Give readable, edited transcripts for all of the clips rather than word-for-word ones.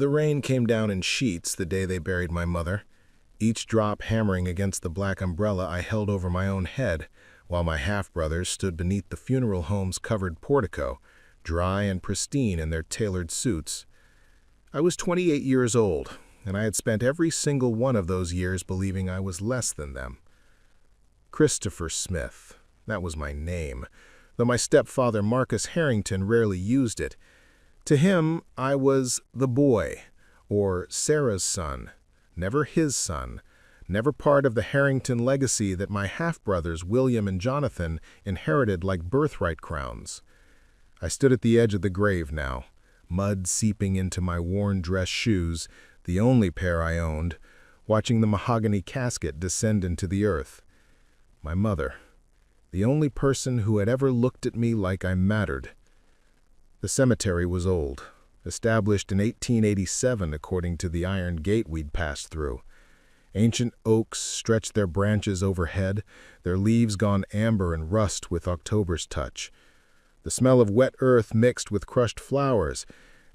The rain came down in sheets the day they buried my mother, each drop hammering against the black umbrella I held over my own head, while my half-brothers stood beneath the funeral home's covered portico, dry and pristine in their tailored suits. I was 28 years old, and I had spent every single one of those years believing I was less than them. Christopher Smith, that was my name, though my stepfather Marcus Harrington rarely used it. To him, I was the boy, or Sarah's son, never his son, never part of the Harrington legacy that my half-brothers William and Jonathan inherited like birthright crowns. I stood at the edge of the grave now, mud seeping into my worn dress shoes, the only pair I owned, watching the mahogany casket descend into the earth. My mother, the only person who had ever looked at me like I mattered. The cemetery was old, established in 1887 according to the iron gate we'd passed through. Ancient oaks stretched their branches overhead, their leaves gone amber and rust with October's touch. The smell of wet earth mixed with crushed flowers,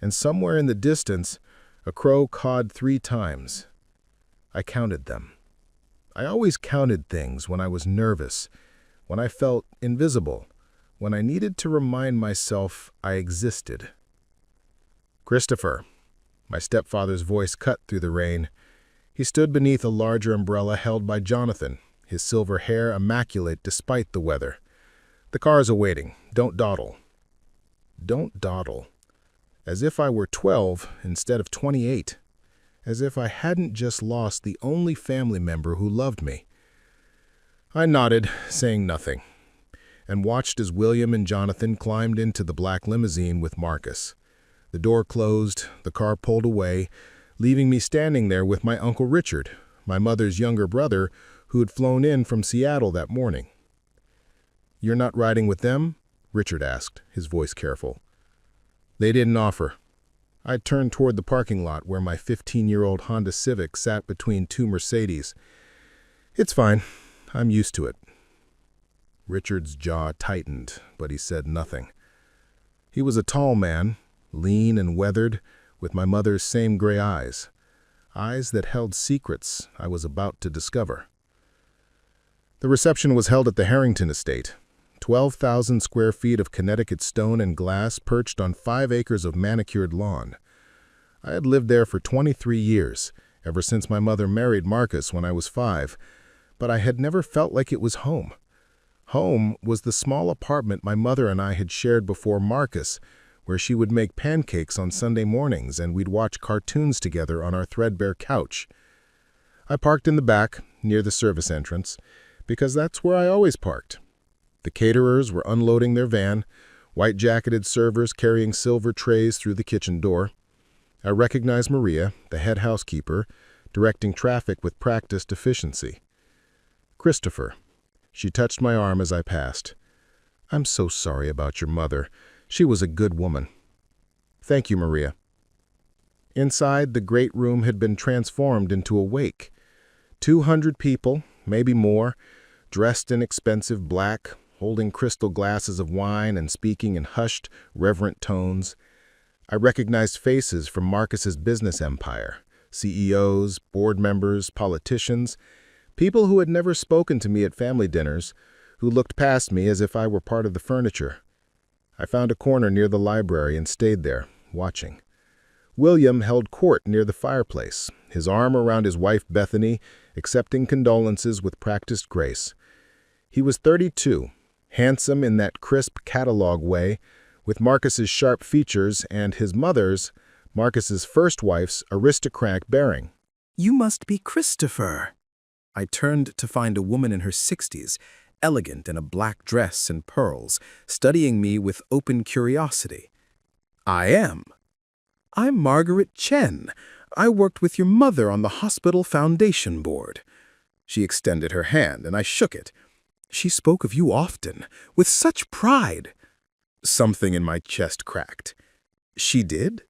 and somewhere in the distance, a crow cawed 3 times. I counted them. I always counted things when I was nervous, when I felt invisible, when I needed to remind myself I existed. Christopher, my stepfather's voice cut through the rain. He stood beneath a larger umbrella held by Jonathan, his silver hair immaculate despite the weather. The car's awaiting. Don't dawdle. Don't dawdle. As if I were 12 instead of 28. As if I hadn't just lost the only family member who loved me. I nodded, saying nothing, and watched as William and Jonathan climbed into the black limousine with Marcus. The door closed, the car pulled away, leaving me standing there with my Uncle Richard, my mother's younger brother, who had flown in from Seattle that morning. "You're not riding with them?" Richard asked, his voice careful. They didn't offer. I turned toward the parking lot where my 15-year-old Honda Civic sat between 2 Mercedes. "It's fine. I'm used to it." Richard's jaw tightened, but he said nothing. He was a tall man, lean and weathered, with my mother's same gray eyes that held secrets I was about to discover. The reception was held at the Harrington estate, 12,000 square feet of Connecticut stone and glass perched on 5 acres of manicured lawn. I had lived there for 23 years, ever since my mother married Marcus when I was 5, but I had never felt like it was home. Home was the small apartment my mother and I had shared before Marcus, where she would make pancakes on Sunday mornings and we'd watch cartoons together on our threadbare couch. I parked in the back, near the service entrance, because that's where I always parked. The caterers were unloading their van, white-jacketed servers carrying silver trays through the kitchen door. I recognized Maria, the head housekeeper, directing traffic with practiced efficiency. "Christopher." She touched my arm as I passed. "I'm so sorry about your mother. She was a good woman." "Thank you, Maria." Inside, the great room had been transformed into a wake. 200 people, maybe more, dressed in expensive black, holding crystal glasses of wine and speaking in hushed, reverent tones. I recognized faces from Marcus's business empire, CEOs, board members, politicians, people who had never spoken to me at family dinners, who looked past me as if I were part of the furniture. I found a corner near the library and stayed there, watching. William held court near the fireplace, his arm around his wife Bethany, accepting condolences with practiced grace. He was 32, handsome in that crisp catalog way, with Marcus's sharp features and his mother's, Marcus's first wife's, aristocratic bearing. "You must be Christopher." I turned to find a woman in her 60s, elegant in a black dress and pearls, studying me with open curiosity. "I am." "I'm Margaret Chen. I worked with your mother on the hospital foundation board." She extended her hand, and I shook it. "She spoke of you often, with such pride." Something in my chest cracked. "She did?"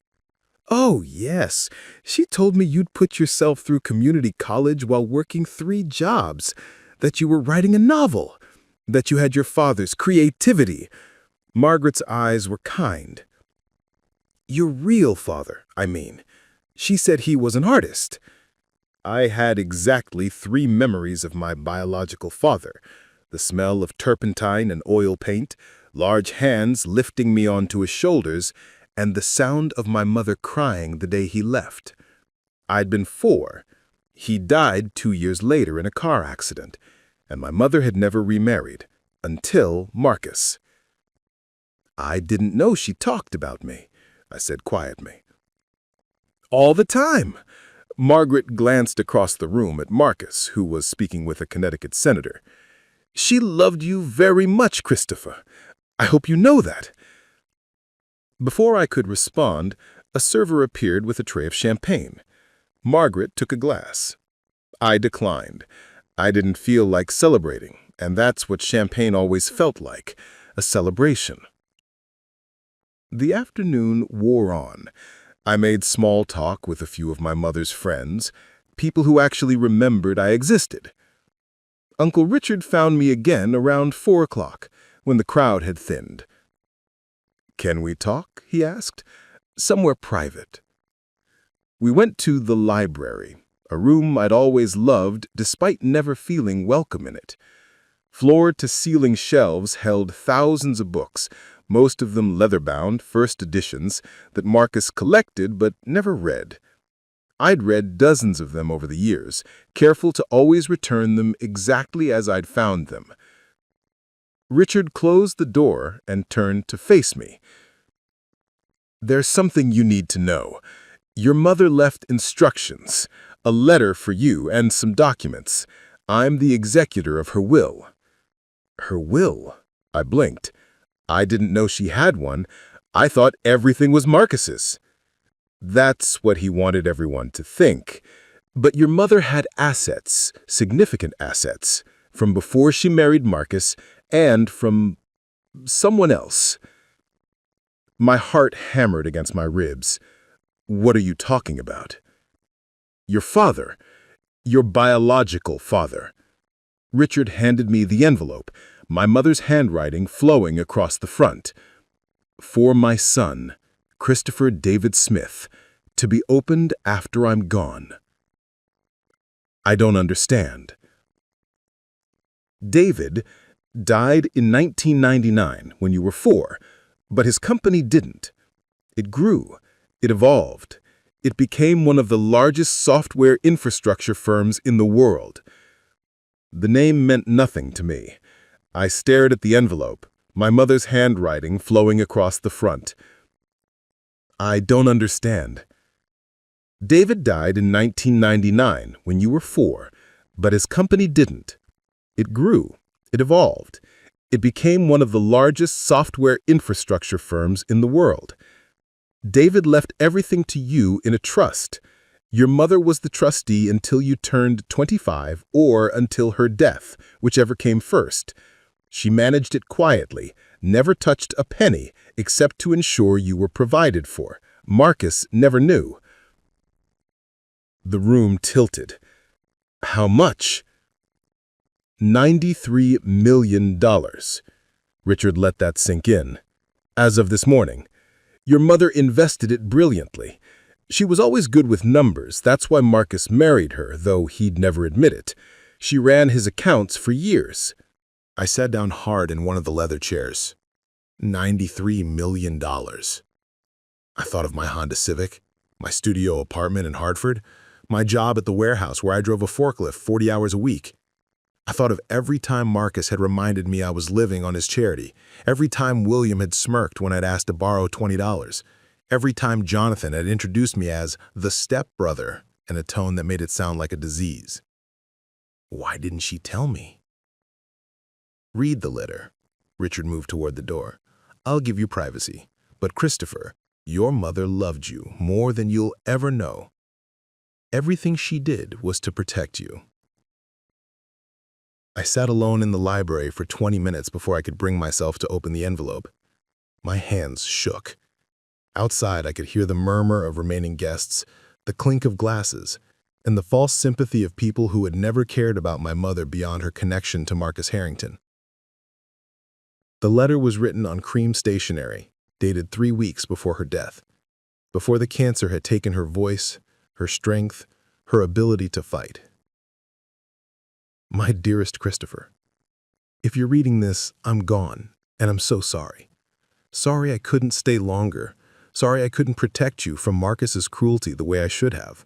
"Oh, yes. She told me you'd put yourself through community college while working 3 jobs, that you were writing a novel, that you had your father's creativity." Margaret's eyes were kind. "Your real father, I mean. She said he was an artist. I had exactly 3 memories of my biological father: the smell of turpentine and oil paint, large hands lifting me onto his shoulders, and the sound of my mother crying the day he left. I'd been 4. He died 2 years later in a car accident, and my mother had never remarried, until Marcus. I didn't know she talked about me, I said quietly. All the time. Margaret glanced across the room at Marcus, who was speaking with a Connecticut senator. She loved you very much, Christopher. I hope you know that. Before I could respond, a server appeared with a tray of champagne. Margaret took a glass. I declined. I didn't feel like celebrating, and that's what champagne always felt like, a celebration. The afternoon wore on. I made small talk with a few of my mother's friends, people who actually remembered I existed. Uncle Richard found me again around 4 o'clock, when the crowd had thinned. "Can we talk?" he asked. "Somewhere private." We went to the library, a room I'd always loved despite never feeling welcome in it. Floor-to-ceiling shelves held thousands of books, most of them leather-bound, first editions, that Marcus collected but never read. I'd read dozens of them over the years, careful to always return them exactly as I'd found them. Richard closed the door and turned to face me. "There's something you need to know. Your mother left instructions, a letter for you, and some documents. I'm the executor of her will." Her will? I blinked. I didn't know she had one. I thought everything was Marcus's. That's what he wanted everyone to think. But your mother had assets, significant assets, from before she married Marcus and from someone else. My heart hammered against my ribs. "What are you talking about?" "Your father. Your biological father." Richard handed me the envelope, my mother's handwriting flowing across the front. "For my son, Christopher David Smith, to be opened after I'm gone." "I don't understand." "David died in 1999 when you were 4, but his company didn't. It grew. It evolved. It became one of the largest software infrastructure firms in the world." The name meant nothing to me. I stared at the envelope, my mother's handwriting flowing across the front. "I don't understand." "David died in 1999 when you were 4, but his company didn't. It grew. It evolved. It became one of the largest software infrastructure firms in the world. David left everything to you in a trust. Your mother was the trustee until you turned 25 or until her death, whichever came first. She managed it quietly, never touched a penny except to ensure you were provided for. Marcus never knew." The room tilted. "How much?" $93 million. Richard let that sink in. "As of this morning. Your mother invested it brilliantly. She was always good with numbers. That's why Marcus married her, though he'd never admit it. She ran his accounts for years." I sat down hard in one of the leather chairs. $93 million. I thought of my Honda Civic, my studio apartment in Hartford, my job at the warehouse where I drove a forklift 40 hours a week. I thought of every time Marcus had reminded me I was living on his charity, every time William had smirked when I'd asked to borrow $20, every time Jonathan had introduced me as the stepbrother in a tone that made it sound like a disease. Why didn't she tell me? "Read the letter." Richard moved toward the door. "I'll give you privacy. But Christopher, your mother loved you more than you'll ever know. Everything she did was to protect you." I sat alone in the library for 20 minutes before I could bring myself to open the envelope. My hands shook. Outside, I could hear the murmur of remaining guests, the clink of glasses, and the false sympathy of people who had never cared about my mother beyond her connection to Marcus Harrington. The letter was written on cream stationery, dated 3 weeks before her death, before the cancer had taken her voice, her strength, her ability to fight. My dearest Christopher, if you're reading this, I'm gone, and I'm so sorry. Sorry I couldn't stay longer. Sorry I couldn't protect you from Marcus's cruelty the way I should have.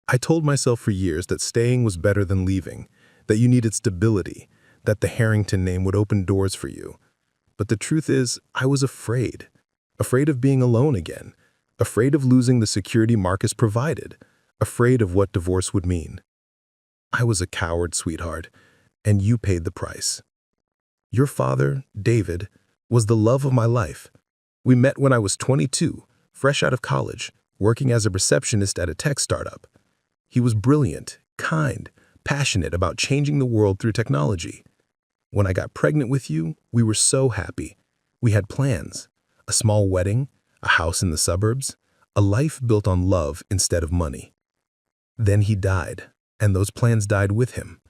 I told myself for years that staying was better than leaving, that you needed stability, that the Harrington name would open doors for you. But the truth is, I was afraid. Afraid of being alone again. Afraid of losing the security Marcus provided. Afraid of what divorce would mean. I was a coward, sweetheart, and you paid the price. Your father, David, was the love of my life. We met when I was 22, fresh out of college, working as a receptionist at a tech startup. He was brilliant, kind, passionate about changing the world through technology. When I got pregnant with you, we were so happy. We had plans, a small wedding, a house in the suburbs, a life built on love instead of money. Then he died, and those plans died with him.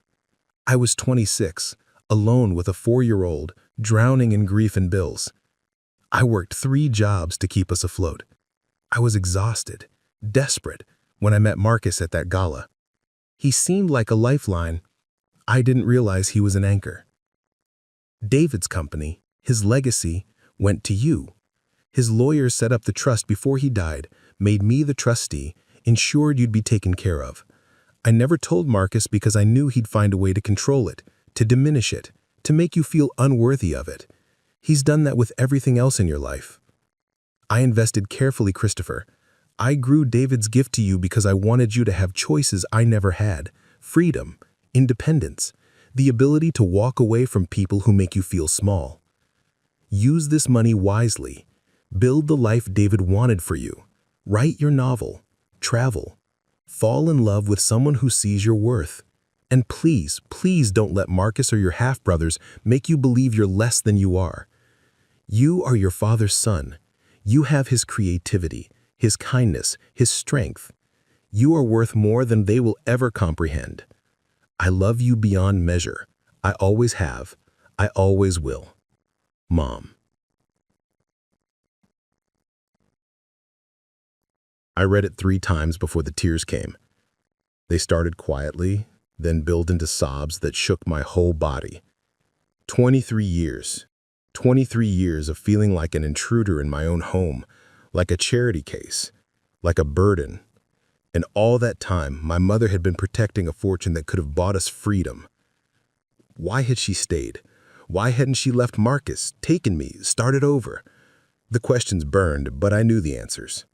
I was 26, alone with a 4-year-old, drowning in grief and bills. I worked 3 jobs to keep us afloat. I was exhausted, desperate, when I met Marcus at that gala. He seemed like a lifeline. I didn't realize he was an anchor. David's company, his legacy, went to you. His lawyers set up the trust before he died, made me the trustee, ensured you'd be taken care of. I never told Marcus because I knew he'd find a way to control it, to diminish it, to make you feel unworthy of it. He's done that with everything else in your life. I invested carefully, Christopher. I grew David's gift to you because I wanted you to have choices I never had, freedom, independence, the ability to walk away from people who make you feel small. Use this money wisely. Build the life David wanted for you. Write your novel. Travel. Fall in love with someone who sees your worth. And please, please don't let Marcus or your half-brothers make you believe you're less than you are. You are your father's son. You have his creativity, his kindness, his strength. You are worth more than they will ever comprehend. I love you beyond measure. I always have. I always will. Mom. I read it 3 times before the tears came. They started quietly, then built into sobs that shook my whole body. 23 years. 23 years of feeling like an intruder in my own home, like a charity case, like a burden. And all that time, my mother had been protecting a fortune that could have bought us freedom. Why had she stayed? Why hadn't she left Marcus, taken me, started over? The questions burned, but I knew the answers.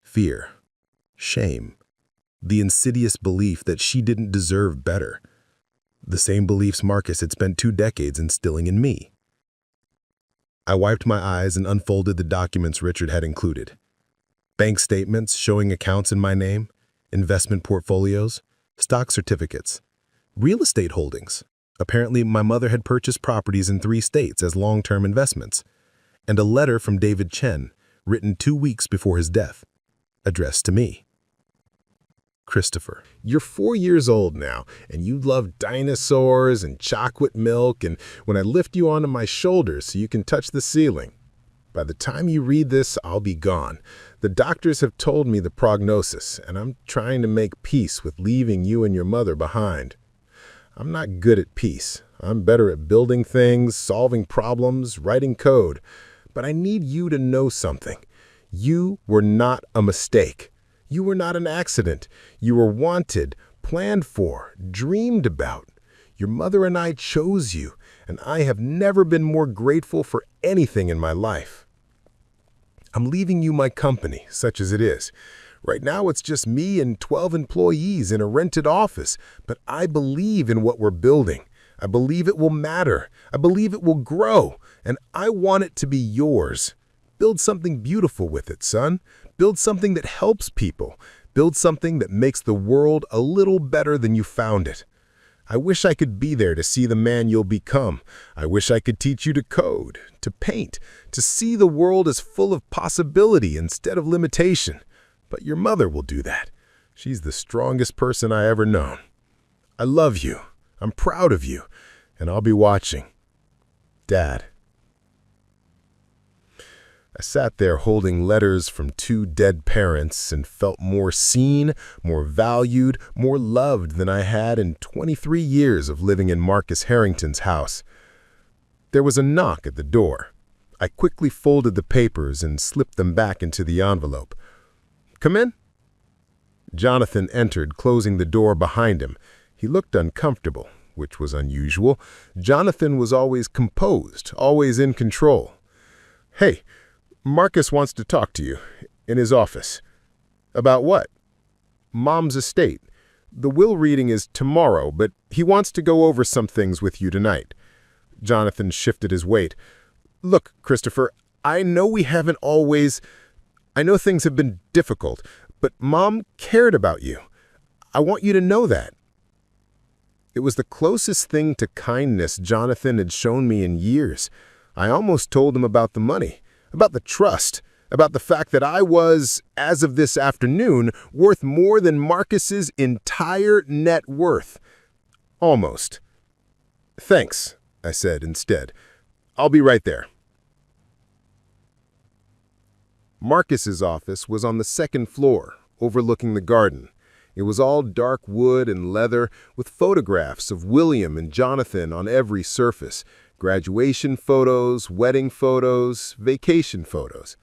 Fear, shame, the insidious belief that she didn't deserve better. The same beliefs Marcus had spent 2 decades instilling in me. I wiped my eyes and unfolded the documents Richard had included. Bank statements showing accounts in my name, investment portfolios, stock certificates, real estate holdings. Apparently, my mother had purchased properties in 3 states as long-term investments, and a letter from David Chen, written 2 weeks before his death, addressed to me. Christopher, you're 4 years old now, and you love dinosaurs and chocolate milk, and when I lift you onto my shoulders so you can touch the ceiling. By the time you read this, I'll be gone. The doctors have told me the prognosis, and I'm trying to make peace with leaving you and your mother behind. I'm not good at peace. I'm better at building things, solving problems, writing code. But I need you to know something. You were not a mistake. You were not an accident. You were wanted, planned for, dreamed about. Your mother and I chose you, and I have never been more grateful for anything in my life. I'm leaving you my company, such as it is. Right now, it's just me and 12 employees in a rented office, but I believe in what we're building. I believe it will matter. I believe it will grow, and I want it to be yours. Build something beautiful with it, son. Build something that helps people. Build something that makes the world a little better than you found it. I wish I could be there to see the man you'll become. I wish I could teach you to code, to paint, to see the world as full of possibility instead of limitation. But your mother will do that. She's the strongest person I ever known. I love you. I'm proud of you. And I'll be watching. Dad. I sat there holding letters from two dead parents and felt more seen, more valued, more loved than I had in 23 years of living in Marcus Harrington's house. There was a knock at the door. I quickly folded the papers and slipped them back into the envelope. "Come in." Jonathan entered, closing the door behind him. He looked uncomfortable, which was unusual. Jonathan was always composed, always in control. "Hey, Marcus wants to talk to you, in his office." "About what?" "Mom's estate. The will reading is tomorrow, but he wants to go over some things with you tonight." Jonathan shifted his weight. "Look, Christopher, I know things have been difficult, but Mom cared about you. I want you to know that." It was the closest thing to kindness Jonathan had shown me in years. I almost told him about the money, about the trust, about the fact that I was, as of this afternoon, worth more than Marcus's entire net worth. Almost. "Thanks," I said instead. "I'll be right there." Marcus's office was on the second floor, overlooking the garden. It was all dark wood and leather, with photographs of William and Jonathan on every surface. Graduation photos, wedding photos, vacation photos.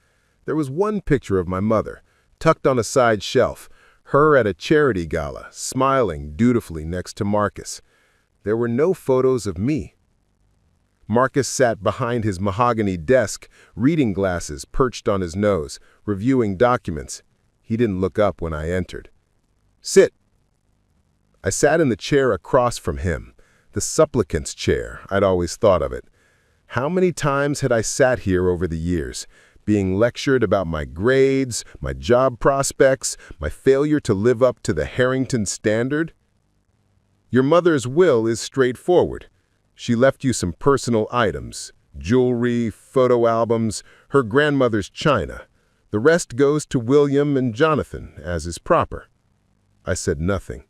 There was one picture of my mother, tucked on a side shelf, her at a charity gala, smiling dutifully next to Marcus. There were no photos of me. Marcus sat behind his mahogany desk, reading glasses perched on his nose, reviewing documents. He didn't look up when I entered. "Sit." I sat in the chair across from him, the supplicant's chair, I'd always thought of it. How many times had I sat here over the years, being lectured about my grades, my job prospects, my failure to live up to the Harrington standard? "Your mother's will is straightforward. She left you some personal items, jewelry, photo albums, her grandmother's china. The rest goes to William and Jonathan, as is proper." I said nothing.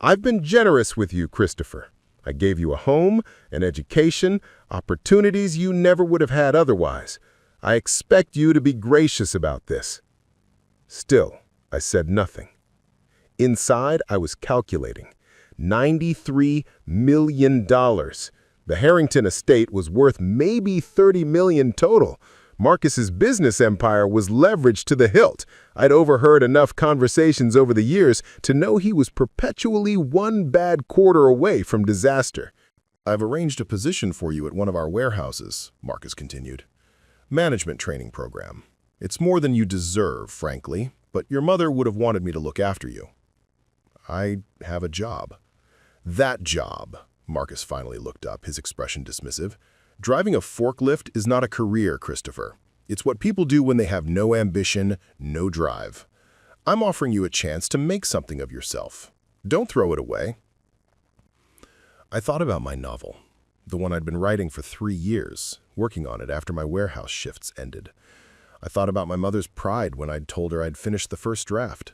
"I've been generous with you, Christopher. I gave you a home, an education, opportunities you never would have had otherwise. I expect you to be gracious about this." Still, I said nothing. Inside, I was calculating. $93 million. The Harrington estate was worth maybe $30 million total. Marcus's business empire was leveraged to the hilt. I'd overheard enough conversations over the years to know he was perpetually one bad quarter away from disaster. "I've arranged a position for you at one of our warehouses," Marcus continued. "Management training program. It's more than you deserve, frankly, but your mother would have wanted me to look after you. I have a job." "That job," Marcus finally looked up, his expression dismissive. "Driving a forklift is not a career, Christopher. It's what people do when they have no ambition, no drive. I'm offering you a chance to make something of yourself. Don't throw it away." I thought about my novel, the one I'd been writing for 3 years, working on it after my warehouse shifts ended. I thought about my mother's pride when I'd told her I'd finished the first draft.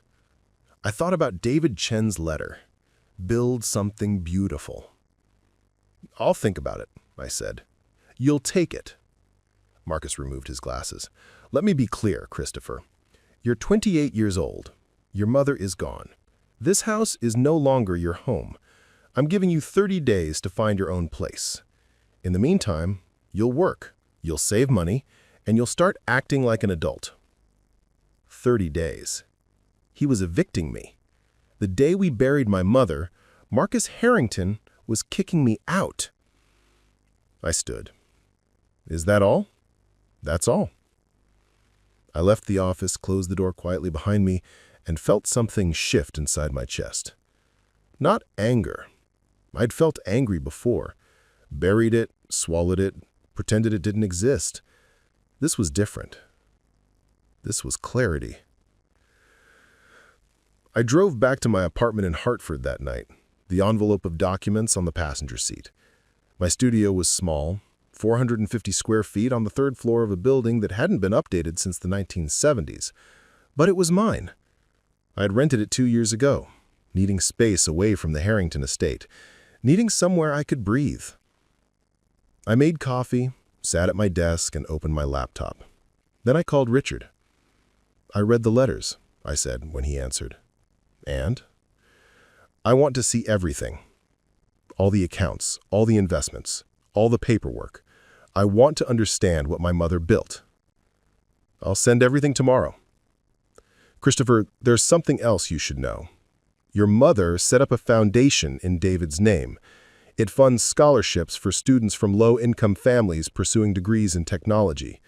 I thought about David Chen's letter, "Build something beautiful." "I'll think about it," I said. "You'll take it." Marcus removed his glasses. "Let me be clear, Christopher. You're 28 years old. Your mother is gone. This house is no longer your home. I'm giving you 30 days to find your own place. In the meantime, you'll work, you'll save money, and you'll start acting like an adult." 30 days. He was evicting me. The day we buried my mother, Marcus Harrington was kicking me out. I stood. "Is that all?" "That's all." I left the office, closed the door quietly behind me, and felt something shift inside my chest. Not anger. I'd felt angry before. Buried it, swallowed it, pretended it didn't exist. This was different. This was clarity. I drove back to my apartment in Hartford that night, the envelope of documents on the passenger seat. My studio was small, 450 square feet on the 3rd floor of a building that hadn't been updated since the 1970s. But it was mine. I had rented it 2 years ago, needing space away from the Harrington estate, needing somewhere I could breathe. I made coffee, sat at my desk, and opened my laptop. Then I called Richard. "I read the letters," I said when he answered. "And?" "I want to see everything. All the accounts, all the investments, all the paperwork. I want to understand what my mother built." "I'll send everything tomorrow." "Christopher, there's something else you should know. Your mother set up a foundation in David's name. It funds scholarships for students from low-income families pursuing degrees in technology.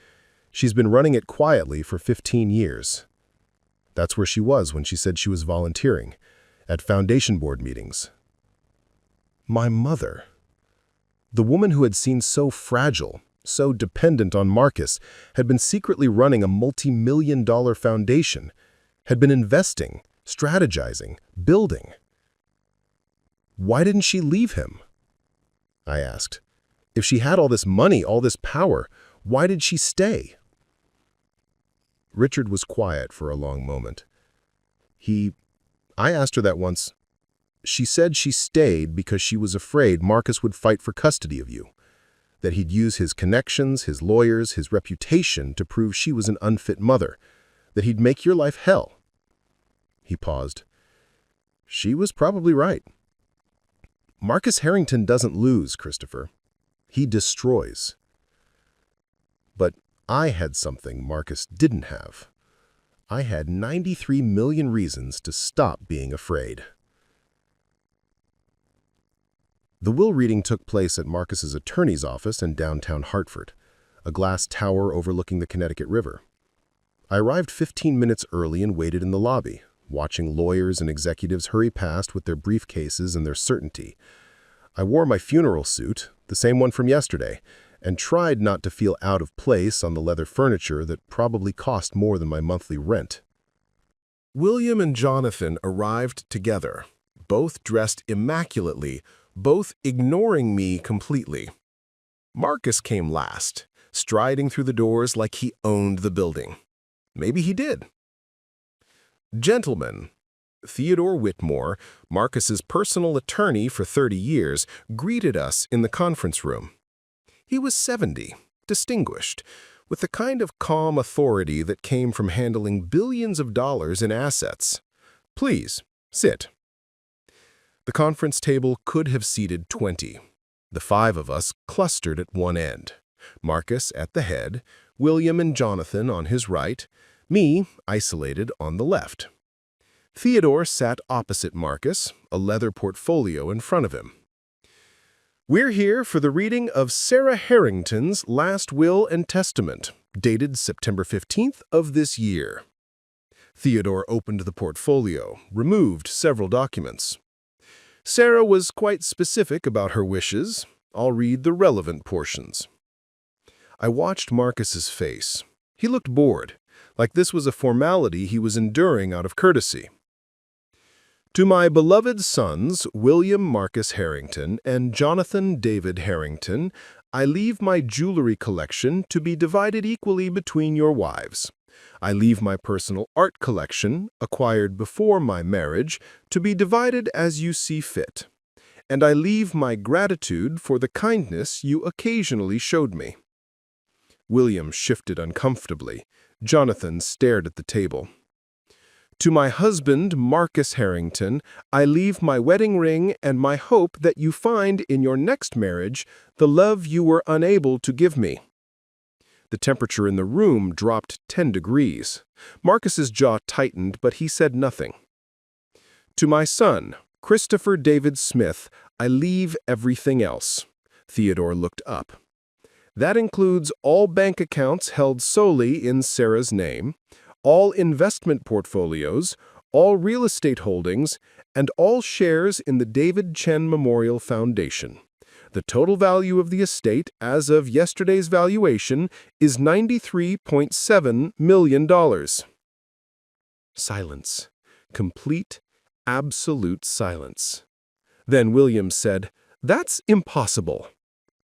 She's been running it quietly for 15 years. That's where she was when she said she was volunteering, at foundation board meetings." My mother. The woman who had seemed so fragile, so dependent on Marcus, had been secretly running a multi-million-dollar foundation, had been investing, strategizing, building. Why didn't she leave him? I asked. If she had all this money, all this power, why did she stay? Richard was quiet for a long moment. I asked her that once. She said she stayed because she was afraid Marcus would fight for custody of you, that he'd use his connections, his lawyers, his reputation to prove she was an unfit mother, that he'd make your life hell. He paused. She was probably right. Marcus Harrington doesn't lose, Christopher. He destroys. But I had something Marcus didn't have. I had 93 million reasons to stop being afraid. The will reading took place at Marcus's attorney's office in downtown Hartford, a glass tower overlooking the Connecticut River. I arrived 15 minutes early and waited in the lobby, watching lawyers and executives hurry past with their briefcases and their certainty. I wore my funeral suit, the same one from yesterday, and tried not to feel out of place on the leather furniture that probably cost more than my monthly rent. William and Jonathan arrived together, both dressed immaculately, both ignoring me completely. Marcus came last, striding through the doors like he owned the building. Maybe he did. Gentlemen, Theodore Whitmore, Marcus's personal attorney for 30 years, greeted us in the conference room. He was 70, distinguished, with the kind of calm authority that came from handling billions of dollars in assets. Please, sit. The conference table could have seated 20. The 5 of us clustered at one end. Marcus at the head, William and Jonathan on his right, me isolated on the left. Theodore sat opposite Marcus, a leather portfolio in front of him. We're here for the reading of Sarah Harrington's last will and testament, dated September 15th of this year. Theodore opened the portfolio, removed several documents. Sarah was quite specific about her wishes. I'll read the relevant portions. I watched Marcus's face. He looked bored, like this was a formality he was enduring out of courtesy. To my beloved sons, William Marcus Harrington and Jonathan David Harrington, I leave my jewelry collection to be divided equally between your wives. I leave my personal art collection, acquired before my marriage, to be divided as you see fit. And I leave my gratitude for the kindness you occasionally showed me. William shifted uncomfortably. Jonathan stared at the table. To my husband, Marcus Harrington, I leave my wedding ring and my hope that you find in your next marriage the love you were unable to give me. The temperature in the room dropped 10 degrees. Marcus's jaw tightened, but he said nothing. To my son, Christopher David Smith, I leave everything else. Theodore looked up. That includes all bank accounts held solely in Sarah's name, all investment portfolios, all real estate holdings, and all shares in the David Chen Memorial Foundation. The total value of the estate as of yesterday's valuation is $93.7 million. Silence. Complete, absolute silence. Then William said, "That's impossible."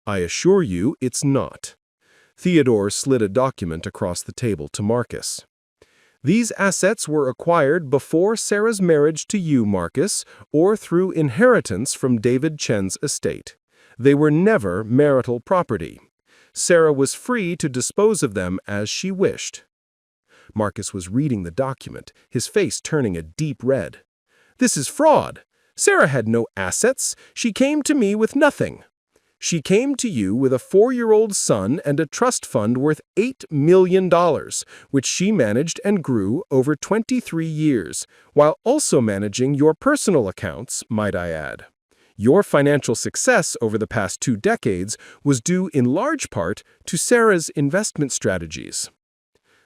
I assure you it's not. Theodore slid a document across the table to Marcus. These assets were acquired before Sarah's marriage to you, Marcus, or through inheritance from David Chen's estate. They were never marital property. Sarah was free to dispose of them as she wished. Marcus was reading the document, his face turning a deep red. "This is fraud. Sarah had no assets. She came to me with nothing. She came to you with a 4-year-old son and a trust fund worth $8 million, which she managed and grew over 23 years, while also managing your personal accounts, might I add. Your financial success over the past 2 decades was due in large part to Sarah's investment strategies."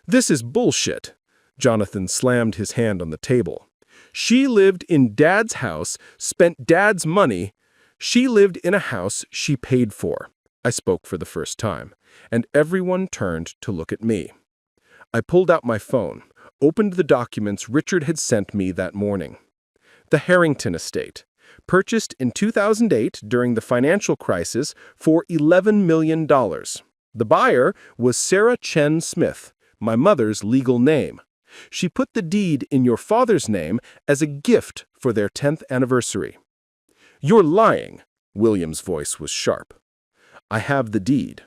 "This is bullshit." Jonathan slammed his hand on the table. "She lived in Dad's house, spent Dad's money. She lived in a house she paid for." I spoke for the first time, and everyone turned to look at me. I pulled out my phone, opened the documents Richard had sent me that morning. The Harrington estate, purchased in 2008 during the financial crisis for $11 million. The buyer was Sarah Chen Smith, my mother's legal name. She put the deed in your father's name as a gift for their 10th anniversary. "You're lying." William's voice was sharp. "I have the deed.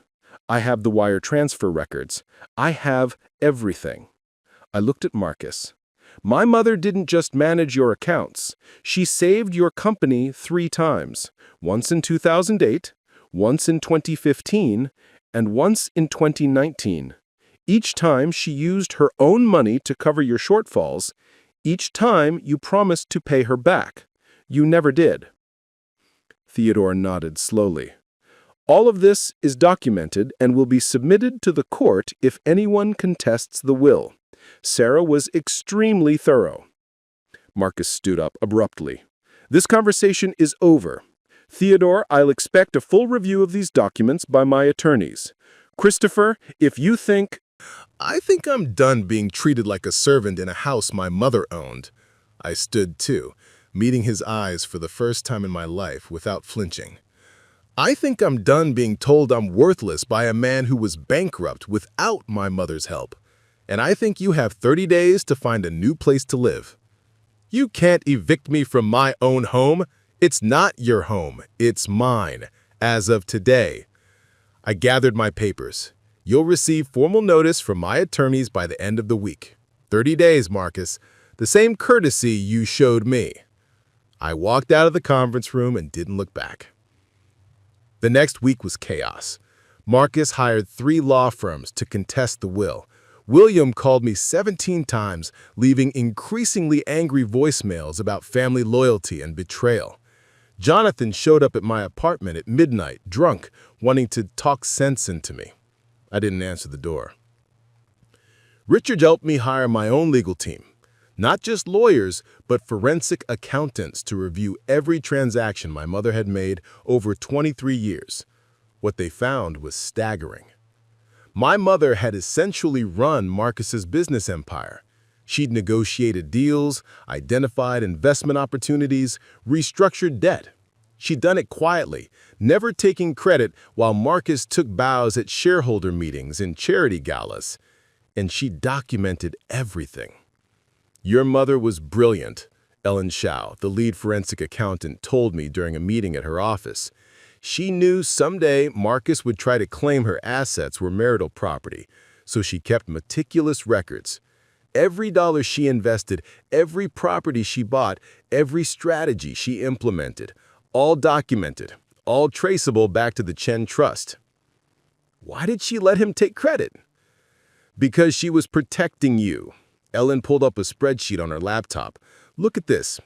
I have the wire transfer records. I have everything." I looked at Marcus. "My mother didn't just manage your accounts. She saved your company 3 times, once in 2008, once in 2015, and once in 2019. Each time she used her own money to cover your shortfalls. Each time you promised to pay her back. You never did." Theodore nodded slowly. "All of this is documented and will be submitted to the court if anyone contests the will. Sarah was extremely thorough." Marcus stood up abruptly. "This conversation is over. Theodore, I'll expect a full review of these documents by my attorneys. Christopher, if you think—" I think I'm done being treated like a servant in a house my mother owned. I stood too, meeting his eyes for the first time in my life without flinching. I think I'm done being told I'm worthless by a man who was bankrupt without my mother's help. And I think you have 30 days to find a new place to live. You can't evict me from my own home. It's not your home. It's mine, as of today. I gathered my papers. You'll receive formal notice from my attorneys by the end of the week. 30 days, Marcus. The same courtesy you showed me. I walked out of the conference room and didn't look back. The next week was chaos. Marcus hired 3 law firms to contest the will. William called me 17 times, leaving increasingly angry voicemails about family loyalty and betrayal. Jonathan showed up at my apartment at midnight, drunk, wanting to talk sense into me. I didn't answer the door. Richard helped me hire my own legal team. Not just lawyers, but forensic accountants to review every transaction my mother had made over 23 years. What they found was staggering. My mother had essentially run Marcus's business empire. She'd negotiated deals, identified investment opportunities, restructured debt. She'd done it quietly, never taking credit while Marcus took bows at shareholder meetings and charity galas. And she documented everything. Your mother was brilliant, Ellen Shao, the lead forensic accountant, told me during a meeting at her office. She knew someday Marcus would try to claim her assets were marital property, so she kept meticulous records. Every dollar she invested, every property she bought, every strategy she implemented, all documented, all traceable back to the Chen Trust. Why did she let him take credit? Because she was protecting you. Ellen pulled up a spreadsheet on her laptop. Look at this.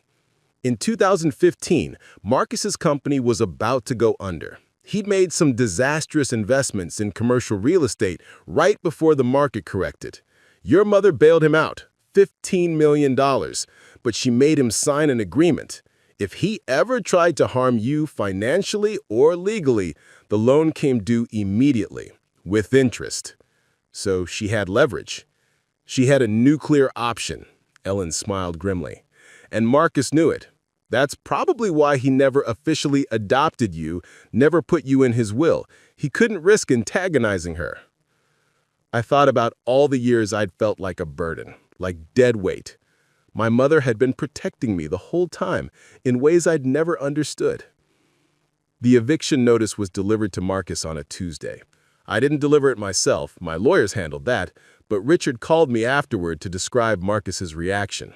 In 2015, Marcus's company was about to go under. He'd made some disastrous investments in commercial real estate right before the market corrected. Your mother bailed him out, $15 million, but she made him sign an agreement. If he ever tried to harm you financially or legally, the loan came due immediately, with interest. So she had leverage. She had a nuclear option, Ellen smiled grimly. And Marcus knew it. That's probably why he never officially adopted you, never put you in his will. He couldn't risk antagonizing her. I thought about all the years I'd felt like a burden, like dead weight. My mother had been protecting me the whole time in ways I'd never understood. The eviction notice was delivered to Marcus on a Tuesday. I didn't deliver it myself, my lawyers handled that, but Richard called me afterward to describe Marcus's reaction.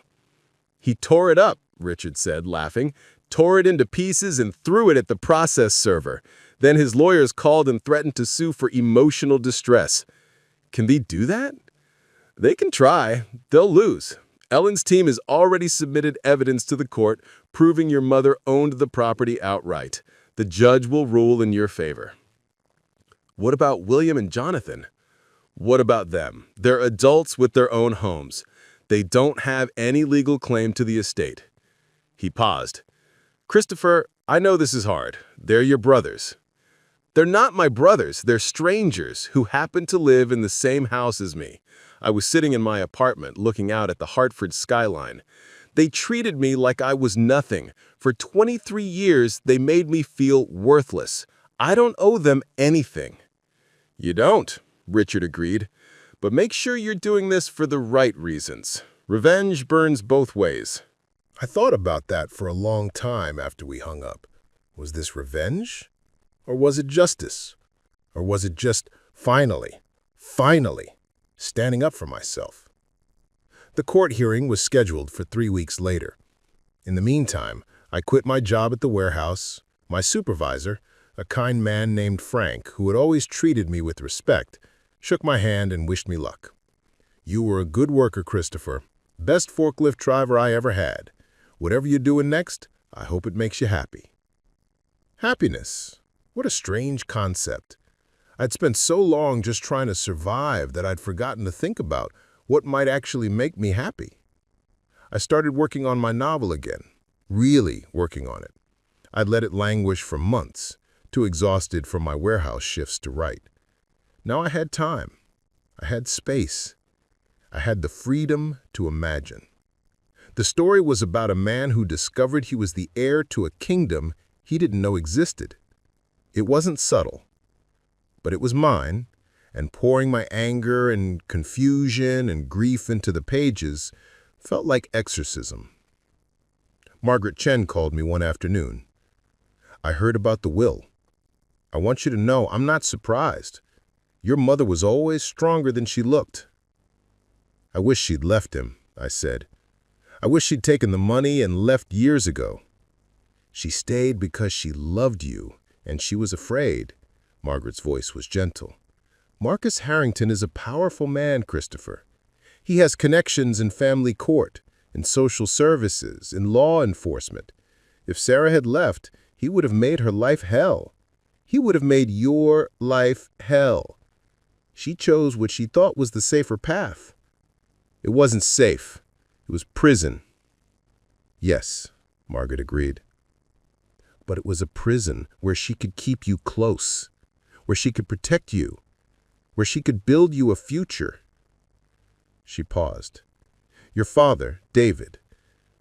"He tore it up," Richard said, laughing, "tore it into pieces and threw it at the process server. Then his lawyers called and threatened to sue for emotional distress." Can they do that? They can try. They'll lose. Ellen's team has already submitted evidence to the court proving your mother owned the property outright. The judge will rule in your favor. What about William and Jonathan? What about them? They're adults with their own homes. They don't have any legal claim to the estate. He paused. "Christopher, I know this is hard. They're your brothers." "They're not my brothers. They're strangers who happen to live in the same house as me. I was sitting in my apartment looking out at the Hartford skyline. They treated me like I was nothing. For 23 years, they made me feel worthless. I don't owe them anything." "You don't," Richard agreed. "But make sure you're doing this for the right reasons. Revenge burns both ways." I thought about that for a long time after we hung up. Was this revenge? Or was it justice? Or was it just finally, standing up for myself? The court hearing was scheduled for 3 weeks later. In the meantime, I quit my job at the warehouse. My supervisor, a kind man named Frank, who had always treated me with respect, shook my hand and wished me luck. "You were a good worker, Christopher. Best forklift driver I ever had. Whatever you're doing next, I hope it makes you happy." Happiness. What a strange concept. I'd spent so long just trying to survive that I'd forgotten to think about what might actually make me happy. I started working on my novel again, really working on it. I'd let it languish for months, too exhausted from my warehouse shifts to write. Now I had time. I had space. I had the freedom to imagine. The story was about a man who discovered he was the heir to a kingdom he didn't know existed. It wasn't subtle, but it was mine, and pouring my anger and confusion and grief into the pages felt like exorcism. Margaret Chen called me one afternoon. "I heard about the will. I want you to know I'm not surprised. Your mother was always stronger than she looked." "I wish she'd left him," I said. "I wish she'd taken the money and left years ago." "She stayed because she loved you, and she was afraid." Margaret's voice was gentle. "Marcus Harrington is a powerful man, Christopher. He has connections in family court, in social services, in law enforcement. If Sarah had left, he would have made her life hell. He would have made your life hell. She chose what she thought was the safer path." "It wasn't safe. It was prison." "Yes," Margaret agreed. "But it was a prison where she could keep you close, where she could protect you, where she could build you a future." She paused. "Your father, David,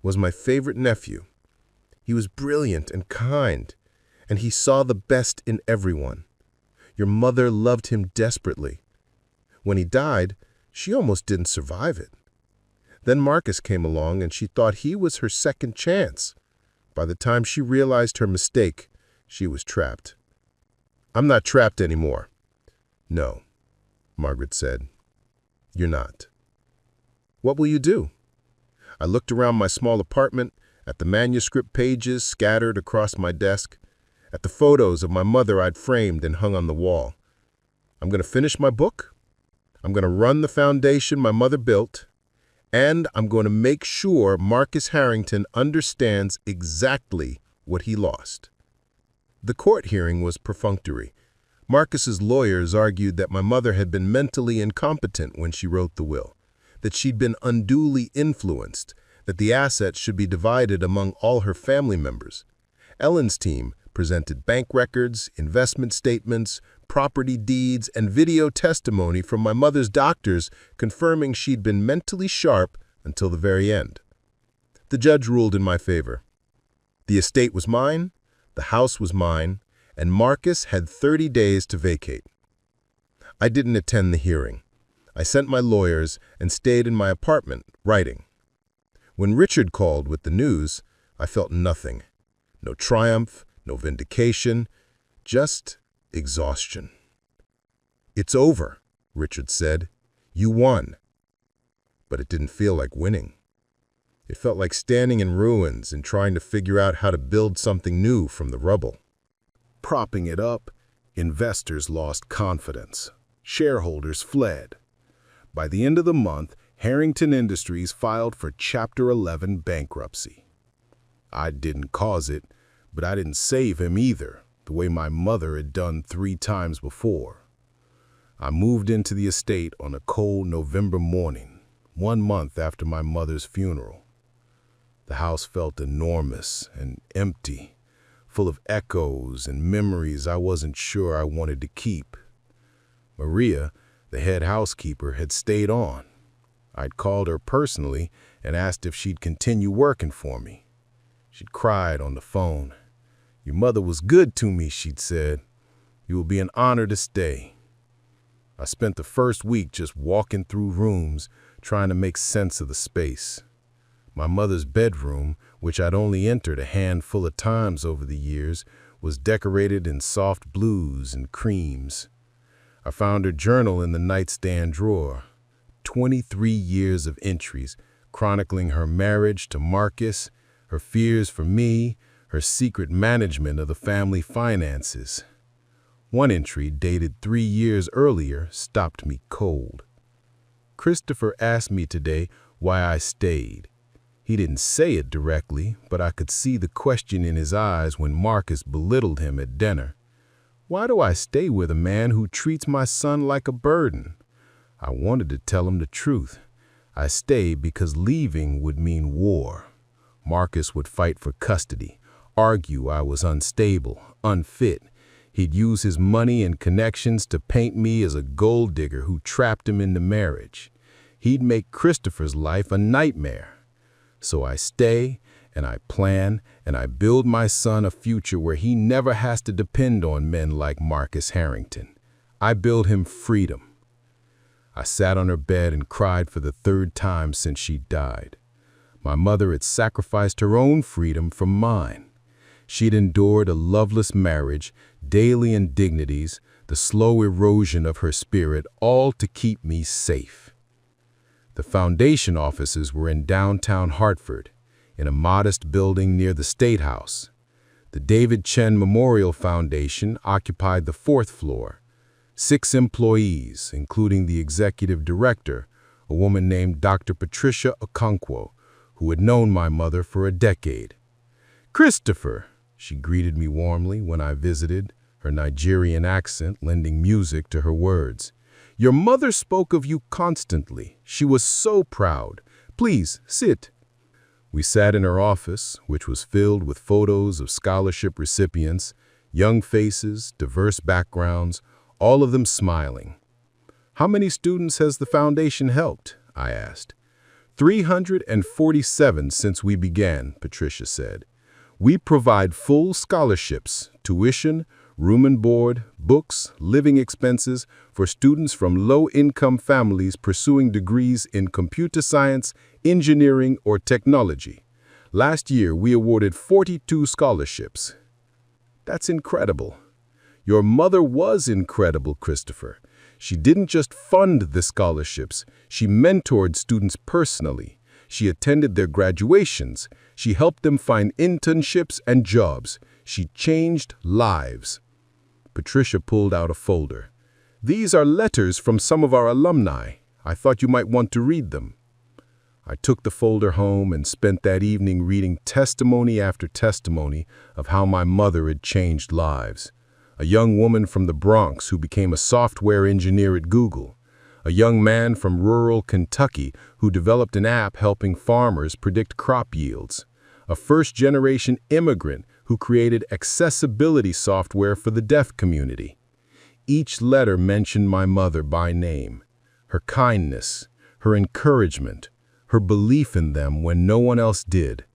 was my favorite nephew. He was brilliant and kind, and he saw the best in everyone. Your mother loved him desperately. When he died, she almost didn't survive it. Then Marcus came along and she thought he was her second chance. By the time she realized her mistake, she was trapped." "I'm not trapped anymore." "No," Margaret said. "You're not." "What will you do?" I looked around my small apartment, at the manuscript pages scattered across my desk, at the photos of my mother I'd framed and hung on the wall. "I'm going to finish my book. I'm going to run the foundation my mother built. And I'm going to make sure Marcus Harrington understands exactly what he lost." The court hearing was perfunctory. Marcus's lawyers argued that my mother had been mentally incompetent when she wrote the will, that she'd been unduly influenced, that the assets should be divided among all her family members. Ellen's team presented bank records, investment statements, property deeds, and video testimony from my mother's doctors confirming she'd been mentally sharp until the very end. The judge ruled in my favor. The estate was mine, the house was mine, and Marcus had 30 days to vacate. I didn't attend the hearing. I sent my lawyers and stayed in my apartment, writing. When Richard called with the news, I felt nothing. No triumph, no vindication, just exhaustion. "It's over," Richard said. "You won." But it didn't feel like winning. It felt like standing in ruins and trying to figure out how to build something new from the rubble. Propping it up, investors lost confidence. Shareholders fled. By the end of the month, Harrington Industries filed for Chapter 11 bankruptcy. I didn't cause it, but I didn't save him either, the way my mother had done 3 times before. I moved into the estate on a cold November morning, 1 month after my mother's funeral. The house felt enormous and empty, full of echoes and memories I wasn't sure I wanted to keep. Maria, the head housekeeper, had stayed on. I'd called her personally and asked if she'd continue working for me. She'd cried on the phone. "Your mother was good to me," she'd said. "You will be an honor to stay." I spent the first week just walking through rooms, trying to make sense of the space. My mother's bedroom, which I'd only entered a handful of times over the years, was decorated in soft blues and creams. I found her journal in the nightstand drawer. 23 years of entries, chronicling her marriage to Marcus, her fears for me, her secret management of the family finances. One entry, dated 3 years earlier, stopped me cold. Christopher asked me today why I stayed. He didn't say it directly, but I could see the question in his eyes when Marcus belittled him at dinner. Why do I stay with a man who treats my son like a burden? I wanted to tell him the truth. I stayed because leaving would mean war. Marcus would fight for custody, argue I was unstable, unfit. He'd use his money and connections to paint me as a gold digger who trapped him into marriage. He'd make Christopher's life a nightmare. So I stay, and I plan, and I build my son a future where he never has to depend on men like Marcus Harrington. I build him freedom. I sat on her bed and cried for the 3rd time since she died. My mother had sacrificed her own freedom for mine. She'd endured a loveless marriage, daily indignities, the slow erosion of her spirit, all to keep me safe. The foundation offices were in downtown Hartford, in a modest building near the State House. The David Chen Memorial Foundation occupied the 4th floor. 6 employees, including the executive director, a woman named Dr. Patricia Okonkwo, who had known my mother for a decade. "Christopher," she greeted me warmly when I visited, her Nigerian accent lending music to her words. "Your mother spoke of you constantly. She was so proud. Please, sit." We sat in her office, which was filled with photos of scholarship recipients, young faces, diverse backgrounds, all of them smiling. "How many students has the foundation helped?" I asked. 347 since we began, Patricia said. "We provide full scholarships, tuition, room and board, books, living expenses for students from low-income families pursuing degrees in computer science, engineering, or technology. Last year, we awarded 42 scholarships." "That's incredible." "Your mother was incredible, Christopher. She didn't just fund the scholarships. She mentored students personally. She attended their graduations. She helped them find internships and jobs. She changed lives." Patricia pulled out a folder. "These are letters from some of our alumni. I thought you might want to read them." I took the folder home and spent that evening reading testimony after testimony of how my mother had changed lives. A young woman from the Bronx who became a software engineer at Google. A young man from rural Kentucky who developed an app helping farmers predict crop yields. A first-generation immigrant who created accessibility software for the deaf community. Each letter mentioned my mother by name, her kindness, her encouragement, her belief in them when no one else did.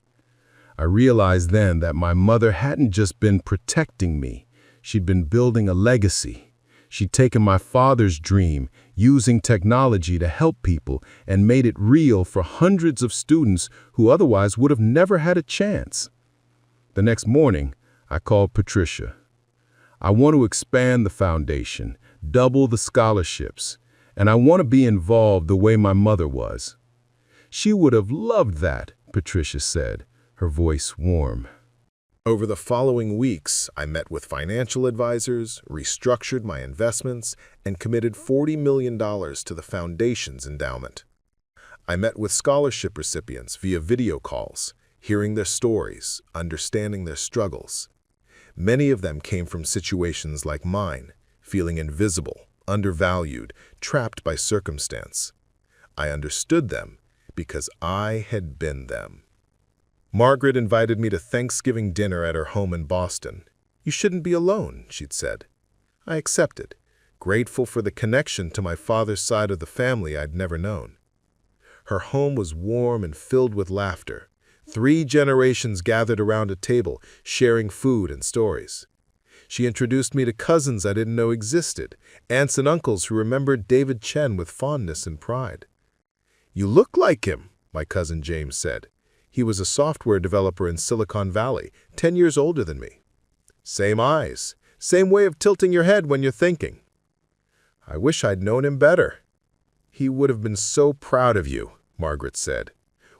I realized then that my mother hadn't just been protecting me. She'd been building a legacy. She'd taken my father's dream, using technology to help people, and made it real for hundreds of students who otherwise would have never had a chance. The next morning, I called Patricia. "I want to expand the foundation, double the scholarships, and I want to be involved the way my mother was." "She would have loved that," Patricia said, her voice warm. Over the following weeks, I met with financial advisors, restructured my investments, and committed $40 million to the foundation's endowment. I met with scholarship recipients via video calls, hearing their stories, understanding their struggles. Many of them came from situations like mine, feeling invisible, undervalued, trapped by circumstance. I understood them because I had been them. Margaret invited me to Thanksgiving dinner at her home in Boston. "You shouldn't be alone," she'd said. I accepted, grateful for the connection to my father's side of the family I'd never known. Her home was warm and filled with laughter. 3 generations gathered around a table, sharing food and stories. She introduced me to cousins I didn't know existed, aunts and uncles who remembered David Chen with fondness and pride. "You look like him," my cousin James said. He was a software developer in Silicon Valley, 10 years older than me. "Same eyes, same way of tilting your head when you're thinking." "I wish I'd known him better." "He would have been so proud of you," Margaret said.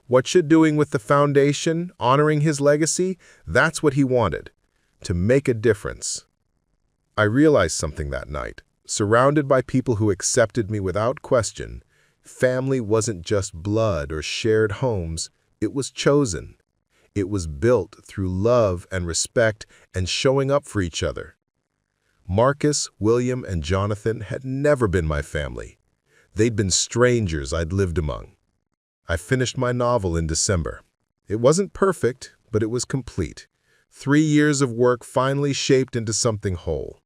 "What you're doing with the foundation, honoring his legacy, that's what he wanted, to make a difference." I realized something that night. Surrounded by people who accepted me without question, family wasn't just blood or shared homes. It was chosen. It was built through love and respect and showing up for each other. Marcus, William, and Jonathan had never been my family. They'd been strangers I'd lived among. I finished my novel in December. It wasn't perfect, but it was complete. 3 years of work finally shaped into something whole.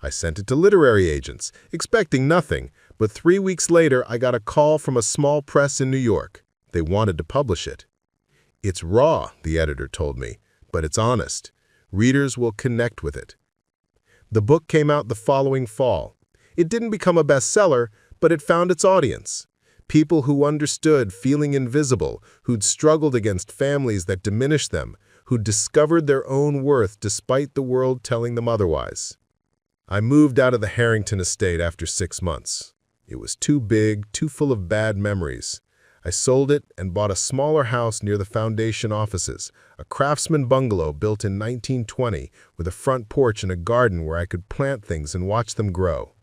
I sent it to literary agents, expecting nothing, but 3 weeks later I got a call from a small press in New York. They wanted to publish it. "It's raw," the editor told me, "but it's honest. Readers will connect with it." The book came out the following fall. It didn't become a bestseller, but it found its audience. People who understood feeling invisible, who'd struggled against families that diminished them, who'd discovered their own worth despite the world telling them otherwise. I moved out of the Harrington estate after 6 months. It was too big, too full of bad memories. I sold it and bought a smaller house near the foundation offices, a craftsman bungalow built in 1920 with a front porch and a garden where I could plant things and watch them grow.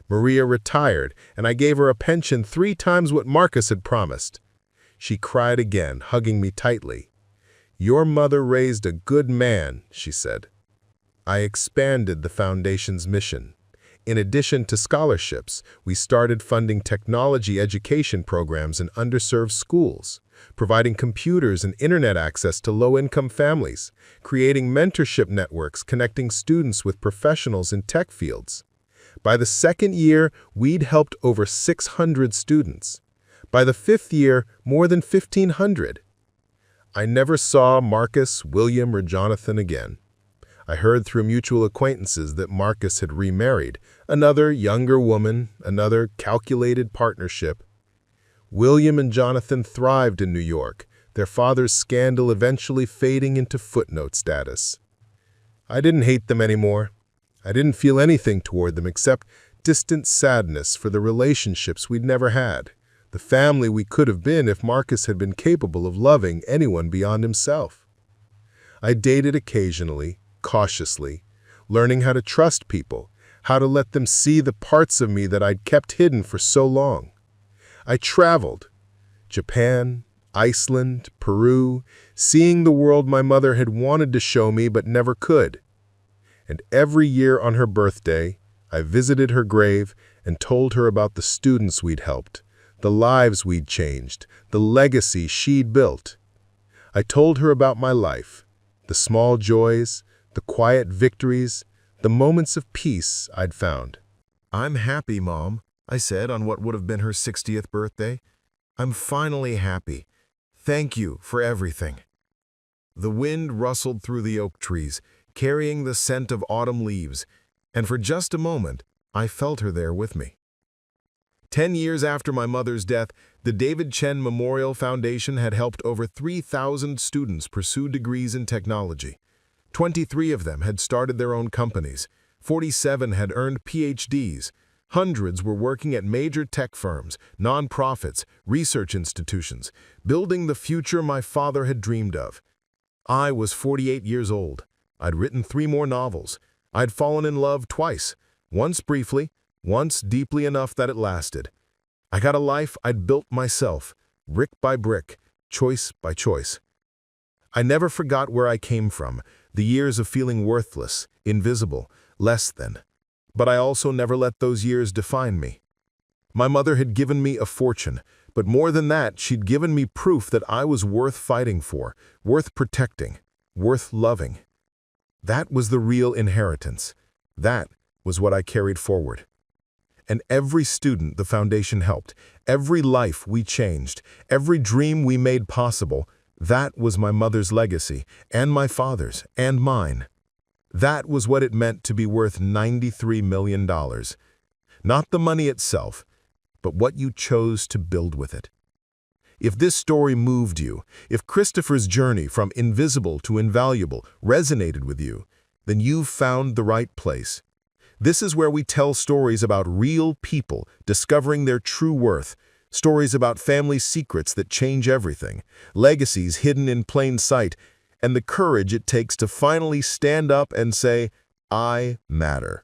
Maria retired, and I gave her a pension 3 times what Marcus had promised. She cried again, hugging me tightly. "Your mother raised a good man," she said. I expanded the foundation's mission. In addition to scholarships, we started funding technology education programs in underserved schools, providing computers and internet access to low-income families, creating mentorship networks connecting students with professionals in tech fields. By the 2nd year, we'd helped over 600 students. By the 5th year, more than 1,500. I never saw Marcus, William, or Jonathan again. I heard through mutual acquaintances that Marcus had remarried, another younger woman, another calculated partnership. William and Jonathan thrived in New York, their father's scandal eventually fading into footnote status. I didn't hate them anymore. I didn't feel anything toward them except distant sadness for the relationships we'd never had, the family we could have been if Marcus had been capable of loving anyone beyond himself. I dated occasionally, cautiously, learning how to trust people, how to let them see the parts of me that I'd kept hidden for so long. I traveled. Japan, Iceland, Peru, seeing the world my mother had wanted to show me but never could. And every year on her birthday, I visited her grave and told her about the students we'd helped, the lives we'd changed, the legacy she'd built. I told her about my life, the small joys, the quiet victories, the moments of peace I'd found. "I'm happy, Mom," I said on what would have been her 60th birthday. "I'm finally happy. Thank you for everything." The wind rustled through the oak trees, carrying the scent of autumn leaves, and for just a moment, I felt her there with me. 10 years after my mother's death, the David Chen Memorial Foundation had helped over 3,000 students pursue degrees in technology. 23 of them had started their own companies. 47 had earned PhDs. Hundreds were working at major tech firms, nonprofits, research institutions, building the future my father had dreamed of. I was 48 years old. I'd written 3 more novels. I'd fallen in love twice, once briefly, once deeply enough that it lasted. I got a life I'd built myself, brick by brick, choice by choice. I never forgot where I came from, the years of feeling worthless, invisible, less than. But I also never let those years define me. My mother had given me a fortune, but more than that, she'd given me proof that I was worth fighting for, worth protecting, worth loving. That was the real inheritance. That was what I carried forward. And every student the foundation helped, every life we changed, every dream we made possible, that was my mother's legacy, and my father's, and mine. That was what it meant to be worth $93 million. Not the money itself, but what you chose to build with it. If this story moved you, if Christopher's journey from invisible to invaluable resonated with you, then you've found the right place. This is where we tell stories about real people discovering their true worth, stories about family secrets that change everything, legacies hidden in plain sight, and the courage it takes to finally stand up and say, I matter.